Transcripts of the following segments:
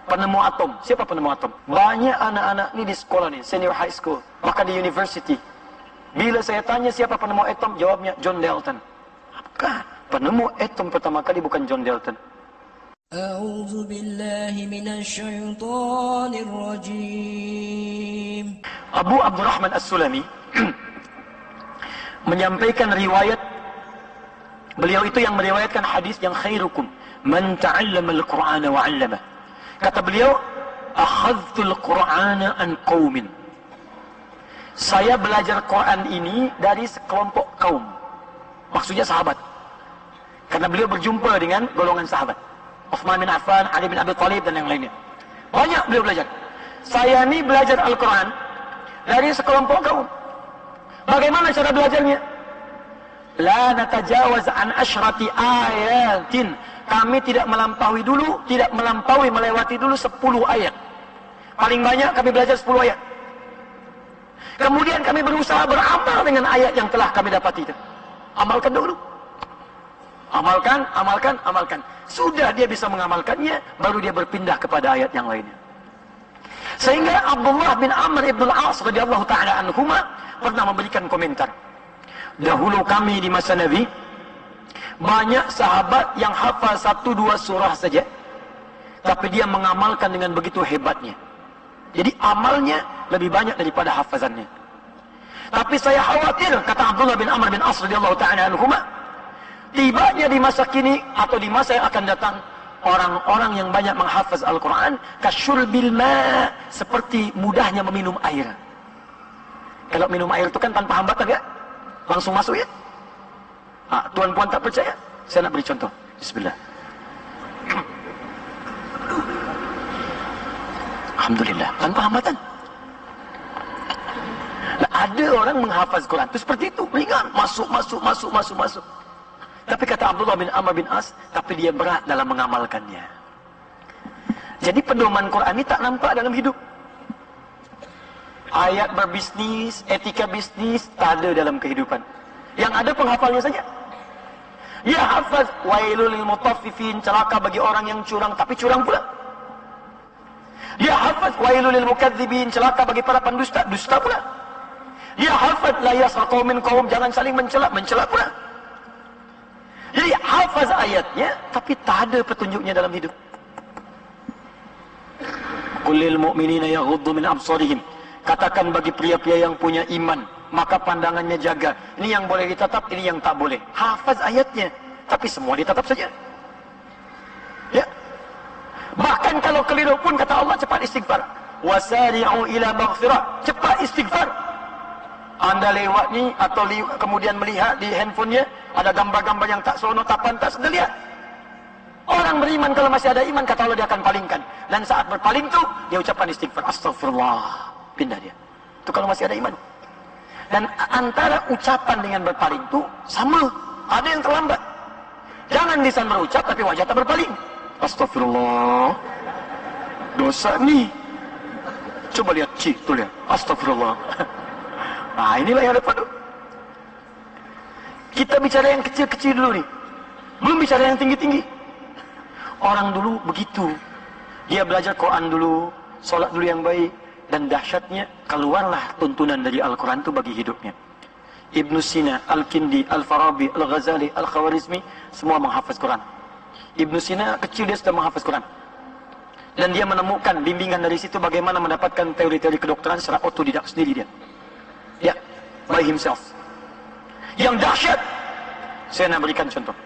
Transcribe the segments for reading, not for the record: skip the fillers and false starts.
penemu atom. Siapa penemu atom? Banyak anak-anak ni di sekolah ni, senior high school, bahkan di university. Bila saya tanya siapa penemu atom, jawabnya John Dalton. Bukan. Penemu atom pertama kali bukan John Dalton. A'udzu billahi minasyaitonir rajim. Abu Abdurrahman As-Sulami menyampaikan riwayat. Beliau itu yang meriwayatkan hadis yang khairukum man ta'allama al-Qur'ana wa 'allama. Kata beliau, akhadhtul Qur'ana an qaumin. Saya belajar Quran ini dari sekelompok kaum. Maksudnya sahabat. Karena beliau berjumpa dengan golongan sahabat. Uthman bin Affan, Ali bin Abi Thalib dan yang lainnya. Banyak beliau belajar. Saya ini belajar Al-Quran dari sekelompok kaum. Bagaimana cara belajarnya? La natajawaz an asyrati ayatin. Kami tidak melampaui dulu, tidak melewati dulu 10 ayat. Paling banyak kami belajar 10 ayat. Kemudian kami berusaha beramal dengan ayat yang telah kami dapati itu. Amalkan dulu. Amalkan. Sudah dia bisa mengamalkannya, baru dia berpindah kepada ayat yang lainnya. Sehingga Abdullah bin Amr ibn al-As radhiyallahu ta'ala anhuma pernah memberikan komentar. Dahulu kami di masa Nabi, banyak sahabat yang hafal 1-2 surah saja, tapi dia mengamalkan dengan begitu hebatnya. Jadi amalnya lebih banyak daripada hafazannya. Tapi saya khawatir, kata Abdullah bin Amr bin As radhiyallahu ta'ala anhuma, tibanya di masa kini atau di masa yang akan datang, orang-orang yang banyak menghafaz Al-Quran kasyurbil ma, seperti mudahnya meminum air. Kalau minum air itu kan tanpa hambatan ya, langsung masuk ya. Tuan puan tak percaya, saya nak beri contoh. Bismillah. Alhamdulillah, tanpa hambatan. Nah, ada orang menghafaz Quran itu seperti itu, ringan, masuk. Tapi kata Abdullah bin Amr bin As, tapi dia berat dalam mengamalkannya. Jadi pedoman Quran ini tak nampak dalam hidup. Ayat berbisnis, etika bisnis, tak ada dalam kehidupan. Yang ada penghafalnya saja. Ya hafaz, wailul lil mutaffifin, celaka bagi orang yang curang, tapi curang pula. Dia hafaz wailul lil mukadzibin, celaka bagi para pendusta, dusta pula. Dia hafaz la yasqa min qaum, jangan saling mencela pula. Jadi hafaz ayatnya, tapi tak ada petunjuknya dalam hidup. Qul lil mu'minina yaghuddu min absarihim. Katakan bagi pria-pria yang punya iman, maka pandangannya jaga. Ini yang boleh ditatap, ini yang tak boleh. Hafaz ayatnya, tapi semua ditatap saja. Ya. Bahkan kalau keliru pun kata Allah, cepat istighfar. Wasari'u ila maghfirah, cepat istighfar. Anda lewat ni atau kemudian melihat di handphonenya ada gambar-gambar yang tak seronok, tak pantas, Anda lihat. Orang beriman kalau masih ada iman, kata Allah, dia akan palingkan. Dan saat berpaling tu, dia ucapkan istighfar. Astagfirullah. Pindah dia. Itu kalau masih ada iman. Dan antara ucapan dengan berpaling tu sama. Ada yang terlambat. Jangan lisan berucap tapi wajah tak berpaling. Astagfirullah. Dosa ni. Coba lihat cik tu lihat. Astagfirullah. Nah, inilah yang dapat tu. Kita bicara yang kecil-kecil dulu ni. Belum bicara yang tinggi-tinggi. Orang dulu begitu. Dia belajar Quran dulu, solat dulu yang baik, dan dahsyatnya keluarlah tuntunan dari Al-Quran itu bagi hidupnya. Ibn Sina, Al-Kindi, Al-Farabi, Al-Ghazali, Al-Khawarizmi, semua menghafaz Quran. Ibn Sina kecil dia sudah menghafaz Quran. Dan dia menemukan bimbingan dari situ bagaimana mendapatkan teori-teori kedokteran secara otodidak sendiri dia. Ya, by himself. Yang dahsyat, saya nak berikan contoh.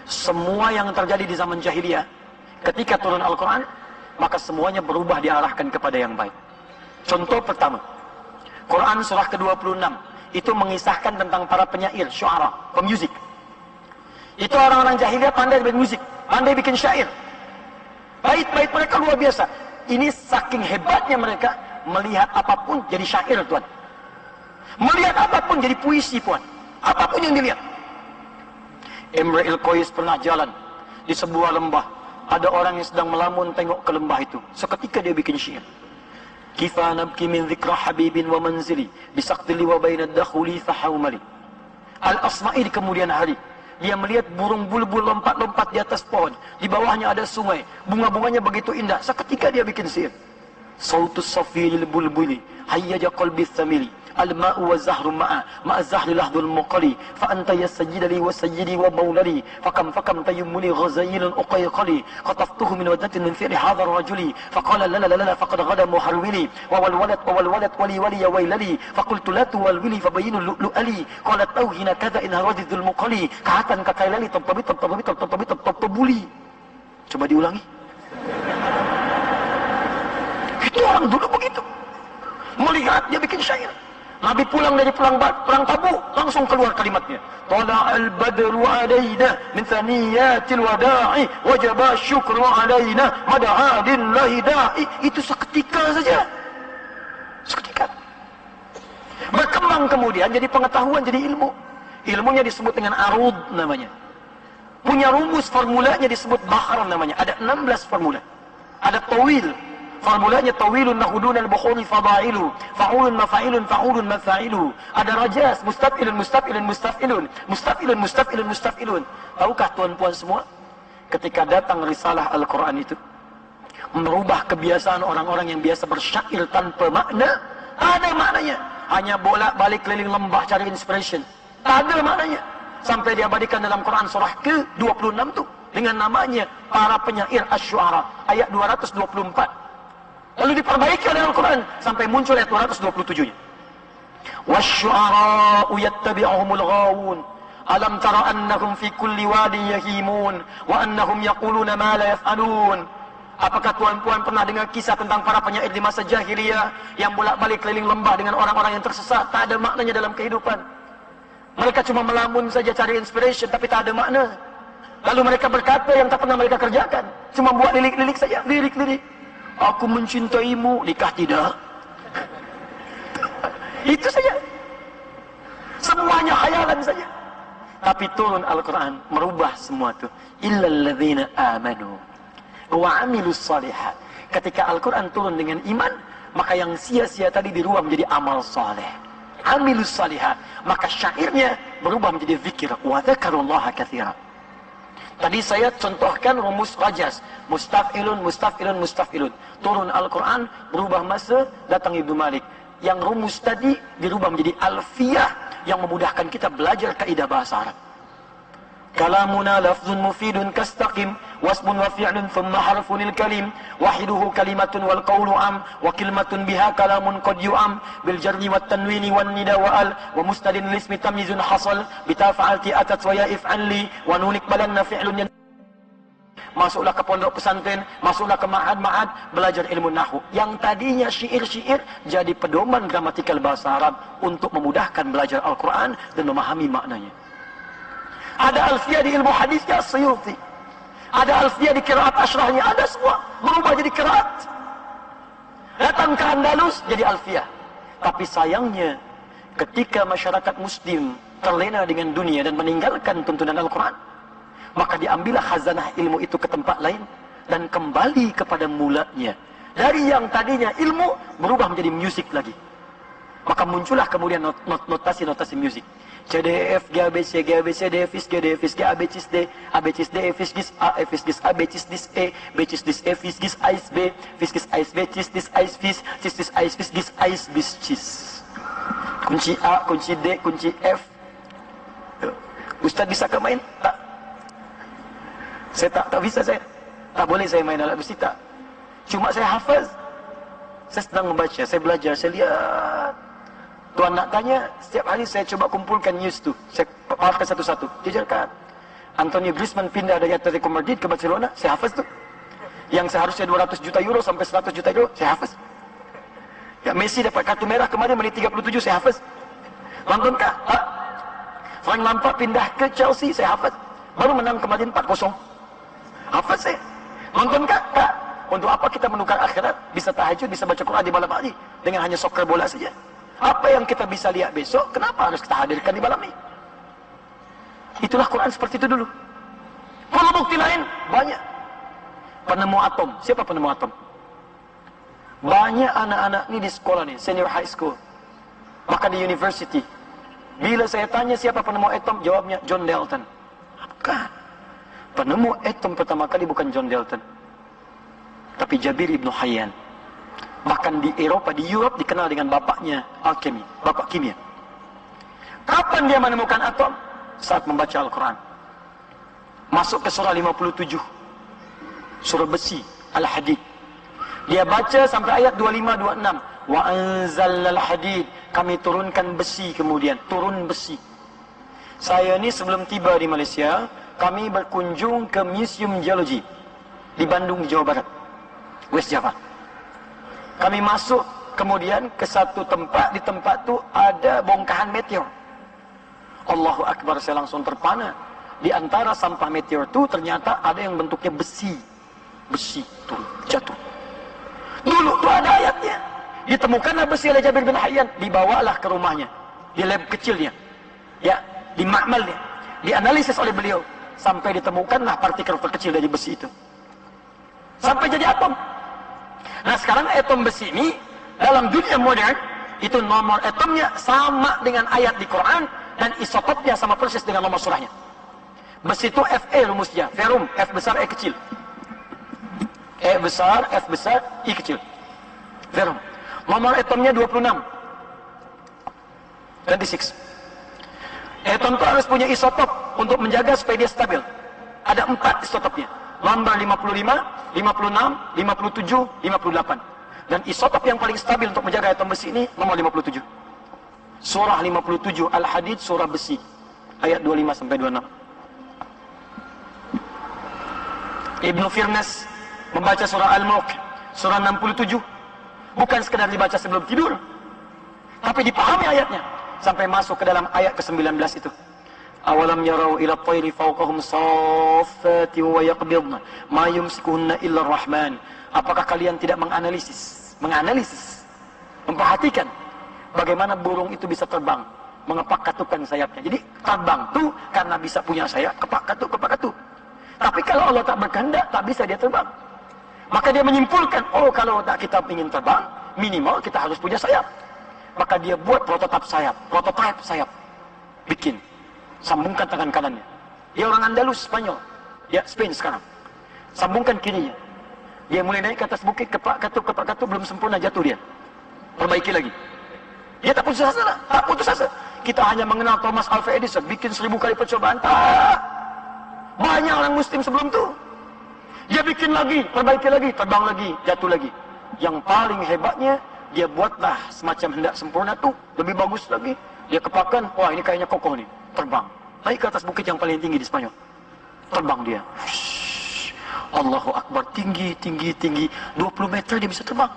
Semua yang terjadi di zaman jahiliyah, ketika turun Al-Quran, maka semuanya berubah diarahkan kepada yang baik. Contoh pertama, Quran surah ke-26 itu mengisahkan tentang para penyair, syuara, pemuzik. Itu orang-orang jahiliyah pandai bermusik, pandai bikin syair. Bait-bait mereka luar biasa. Ini saking hebatnya mereka melihat apapun jadi syair, tuan. Melihat apapun jadi puisi, puan. Apapun yang dilihat. Imrul Qais pernah jalan di sebuah lembah. Ada orang yang sedang melamun tengok ke lembah itu. Seketika dia bikin syair. Kifa nabki min dhikra habibin wa manzili bisaqtili wa bainad dakhuli fahawmali. Al-Asma'i di kemudian hari Dia melihat burung bulbul lompat-lompat di atas pohon. Di bawahnya ada sungai. Bunga-bunganya begitu indah. Seketika dia bikin sihir. Sautus safiril bulbuli hayyaja qalbi thamili al-ma'u wa zahru ma'a zahri lahdul muqali fa anta ya sayyidali wa sayyidi wa maulali fakam tayyumuni ghazayilun uqayqali qataftuhu min wadatin min fi'li hadha ar-rajuli faqala la la la faqad ghada muharwili wa wal walad wali ya waylali faqultu la tuwalwili fabayinu lu'ali qala tawhina kadha in haradidul muqali kahatan kakailali tabuli. Coba diulangi. Itu orang dulu begitu. Melihat dia bikin syair. Nabi pulang dari perang Tabuk, langsung keluar kalimatnya. Tala'al badru alaina min thaniyatil wada'i wajaba syukru alaina mada'adin lahi da'i. Itu seketika saja. Seketika. Berkembang kemudian jadi pengetahuan, jadi ilmu. Ilmunya disebut dengan arud namanya. Punya rumus, formulanya disebut bahar namanya. Ada 16 formula. Ada tawil. Formulanya tawilun nahudun al-bukhuri fadailu fa'ulun mafa'ilun fa'ulun mafa'ilun. Ada rajas, mustaf'ilun mustaf'ilun. Tahukah tuan-puan semua, ketika datang risalah Al-Quran itu merubah kebiasaan orang-orang yang biasa bersyair tanpa makna. Tak ada maknanya. Hanya bolak-balik keliling lembah cari inspiration. Tak ada maknanya. Sampai diabadikan dalam Quran surah ke-26 tu dengan namanya para penyair Asy-Syu'ara ayat 224. Lalu diperbaiki oleh Al-Quran sampai muncul ayat 227-nya. Wasyu'ara'u yattabi'uhumul ghawun alam tara annahum fi kulli wadin yahimun wa annahum yaquluna ma la yaf'alun. Apakah tuan-puan pernah dengar kisah tentang para penyair di masa jahiliyah yang bolak-balik keliling lembah dengan orang-orang yang tersesat? Tak ada maknanya dalam kehidupan. Mereka cuma melamun saja cari inspiration, tapi tak ada makna. Lalu mereka berkata yang tak pernah mereka kerjakan, cuma buat lirik-lirik saja, lirik-lirik. Aku mencintaimu, nikah tidak. Itu saja. Semuanya khayalan saja. Tapi turun Al-Quran merubah semua itu. Illal ladzina amanu wa amilus shalihat. Ketika Al-Quran turun dengan iman, maka yang sia-sia tadi dirubah menjadi amal saleh. Amilus shalihat. Maka syairnya berubah menjadi zikir. Wa dzakarullaha katsiran. Tadi saya contohkan rumus rajas. Mustaf'ilun. Turun Al-Quran, berubah masa, datang Ibnu Malik. Yang rumus tadi dirubah menjadi alfiyah yang memudahkan kita belajar kaidah bahasa Arab. Kalamuna lafzun mufidun kastaqim wasmun wa fi'lun thumma harfunil kalim wahiduhu kalimatun wal qawlu am wa kalimatun biha kalamun qad yu'am bil jarri wat tanwini wan nida wa al wa mustadin lismi tamyizun hasal bitafa'alti atat wa ya if'alli wa nunik balanna fi'lun. Masuklah ke pondok pesantren, masuklah ke ma'had, belajar ilmu nahwu. Yang tadinya syair-syair jadi pedoman gramatikal bahasa Arab untuk memudahkan belajar Al-Quran dan memahami maknanya. Ada alfiyah di ilmu hadisnya As-Suyuti. Ada alfiyah di qiraat asyrahnya, ada semua. Berubah jadi qiraat. Datang ke Andalus jadi alfiyah. Tapi sayangnya ketika masyarakat muslim terlena dengan dunia dan meninggalkan tuntunan Al-Quran, maka diambillah khazanah ilmu itu ke tempat lain dan kembali kepada mulanya. Dari yang tadinya ilmu berubah menjadi musik lagi. Maka muncullah kemudian notasi-notasi musik. C, D, E, F, G, A, B, C, G, A, B, C, D, F, G, D, F, G, A, B, C, D, A, B, C, D, F, G, A, F, G, A, B, C, D, E, B, C, D, F, G, A, B, F, G, A, B, C, D, A, B, C, A, B, C. Kunci A, kunci D, kunci F. Ustaz bisa ke main? Tak. Saya tak bisa saya. Tak boleh saya main alat besi, tak. Cuma saya hafaz. Saya sedang membaca, saya belajar, saya lihat. Tuan nak tanya, setiap hari saya coba kumpulkan news tu. Saya hafalkan satu-satu. Jajarkan. Antonio Griezmann pindah dari Atletico Madrid ke Barcelona, saya hafaz tu. Yang seharusnya 200 juta euro sampai 100 juta euro, saya hafaz. Ya, Messi dapat kartu merah kemarin menit 37, saya hafaz. Nontonkah? Frank Lampard pindah ke Chelsea, saya hafaz. Baru menang kemarin 4-0. Hafaz saya. Nontonkah? Tak. Untuk apa kita menukar akhirat? Bisa tahajud, bisa baca Quran di malam hari dengan hanya soccer bola saja. Apa yang kita bisa lihat besok, kenapa harus kita hadirkan di malam ini? Itulah Quran seperti itu dulu. Kalau bukti lain, banyak. Penemu atom. Siapa penemu atom? Banyak anak-anak ni di sekolah ni, senior high school. Maka di university. Bila saya tanya siapa penemu atom, jawabnya John Dalton. Kan. Penemu atom pertama kali bukan John Dalton, tapi Jabir ibn Hayyan. Bahkan di Eropa, di Europe dikenal dengan bapaknya alkemi, bapak kimia. Kapan dia menemukan atom? Saat membaca Al-Quran. Masuk ke surah 57, surah besi, Al-Hadid. Dia baca sampai ayat 25-26. Wa anzalnal hadid, kami turunkan besi, kemudian turun besi. Saya ni sebelum tiba di Malaysia, kami berkunjung ke Museum Geology di Bandung, Jawa Barat, West Java. Kami masuk kemudian ke satu tempat, di tempat tu ada bongkahan meteor. Allahu Akbar, saya langsung terpana. Di antara sampah meteor tu ternyata ada yang bentuknya besi. Besi turun, jatuh. Dulu tu ada ayatnya. Ditemukanlah besi oleh Jabir bin Hayyan, dibawalah ke rumahnya, di lab kecilnya, ya, di makmalnya, dianalisis oleh beliau, sampai ditemukanlah partikel terkecil dari besi itu, sampai jadi atom. Nah sekarang atom besi ini dalam dunia modern itu nomor atomnya sama dengan ayat di Quran, dan isotopnya sama persis dengan nomor surahnya. Besi itu Fe rumusnya, ferum, F besar E kecil, E besar F besar I kecil, ferum. Nomor atomnya 26. 26. Atom itu harus punya isotop untuk menjaga supaya dia stabil. Ada 4 isotopnya. Nomor 55, 56, 57, 58. Dan isotop yang paling stabil untuk menjaga atom besi ini nomor 57. Surah 57 Al-Hadid, surah besi, ayat 25 sampai 26. Ibnu Firnas membaca surah Al-Mulk, surah 67. Bukan sekedar dibaca sebelum tidur, tapi dipahami ayatnya sampai masuk ke dalam ayat ke-19 itu. Awalam yarau ila at-tayri fawqahum saffatin wa yaqbidna ma yumsikuhunna illa ar-rahman. Apakah kalian tidak menganalisis, memperhatikan bagaimana burung itu bisa terbang, mengepak-katupkan sayapnya. Jadi terbang tuh karena bisa punya sayap, kepak-katup. Tapi kalau Allah tak berkehendak, tak bisa dia terbang. Maka dia menyimpulkan, oh kalau tak kita ingin terbang, minimal kita harus punya sayap. Maka dia buat prototipe sayap. Bikin. Sambungkan tangan kanannya. Dia orang Andalus, Spanyol. Ya, Spain sekarang. Sambungkan kirinya. Dia mulai naik ke atas bukit, kepak katup, belum sempurna, jatuh dia. Perbaiki lagi. Dia tak putus asa. Kita hanya mengenal Thomas Alva Edison, bikin 1000 kali percobaan. Tak. Banyak orang muslim sebelum itu. Dia bikin lagi, perbaiki lagi, terbang lagi, jatuh lagi. Yang paling hebatnya, dia buatlah semacam hendak sempurna tuh, lebih bagus lagi. Dia kepakan, wah ini kayaknya kokoh nih, terbang. Naik ke atas bukit yang paling tinggi di Spanyol. Terbang dia. Allahu Akbar, tinggi, 20 meter dia bisa terbang.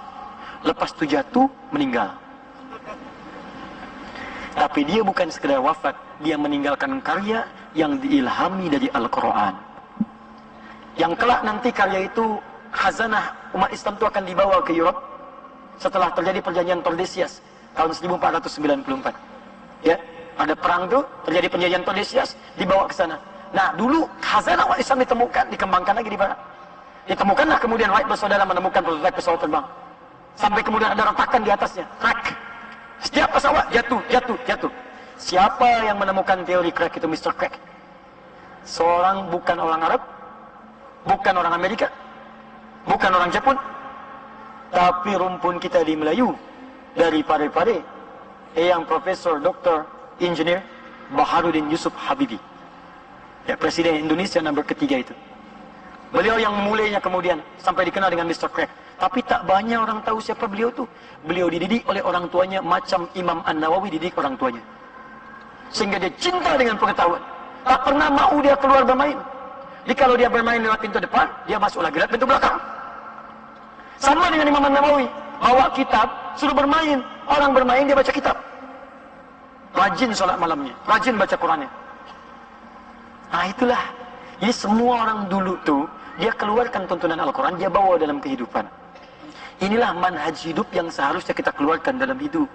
Lepas itu jatuh, meninggal. Tapi dia bukan sekedar wafat, dia meninggalkan karya yang diilhami dari Al-Quran. Yang kelak nanti karya itu, khazanah umat Islam itu akan dibawa ke Europe setelah terjadi perjanjian Tordesillas tahun 1494. Ya, ada perang itu, terjadi perjanjian Tordesillas, dibawa ke sana. Nah, dulu khazanah umat Islam ditemukan, dikembangkan lagi di barat. Ditemukanlah kemudian Wright bersaudara menemukan prototipe pesawat terbang. Sampai kemudian ada retakan di atasnya, crack. Setiap pesawat jatuh. Siapa yang menemukan teori crack itu, Mr. Crack? Seorang bukan orang Arab, bukan orang Amerika, bukan orang Jepun, tapi rumpun kita di Melayu, dari Pare-Pare, yang Profesor Dr. Engineer Baharudin Yusuf Habibie, ya, Presiden Indonesia nomor ketiga itu. Beliau yang memulainya kemudian sampai dikenal dengan Mr. Crack. Tapi tak banyak orang tahu siapa beliau tu. Beliau dididik oleh orang tuanya macam Imam An-Nawawi dididik orang tuanya, sehingga dia cinta dengan pengetahuan. Tak pernah mau dia keluar bermain. Jadi kalau dia bermain lewat pintu depan, dia masuk lagi lewat pintu belakang. Sama dengan Imam An-Nawawi, bawa kitab, suruh bermain. Orang bermain, dia baca kitab. Rajin sholat malamnya, rajin baca Qurannya. Nah itulah. Jadi semua orang dulu tuh, dia keluarkan tuntunan Al-Quran, dia bawa dalam kehidupan. Inilah manhaj hidup yang seharusnya kita keluarkan dalam hidup.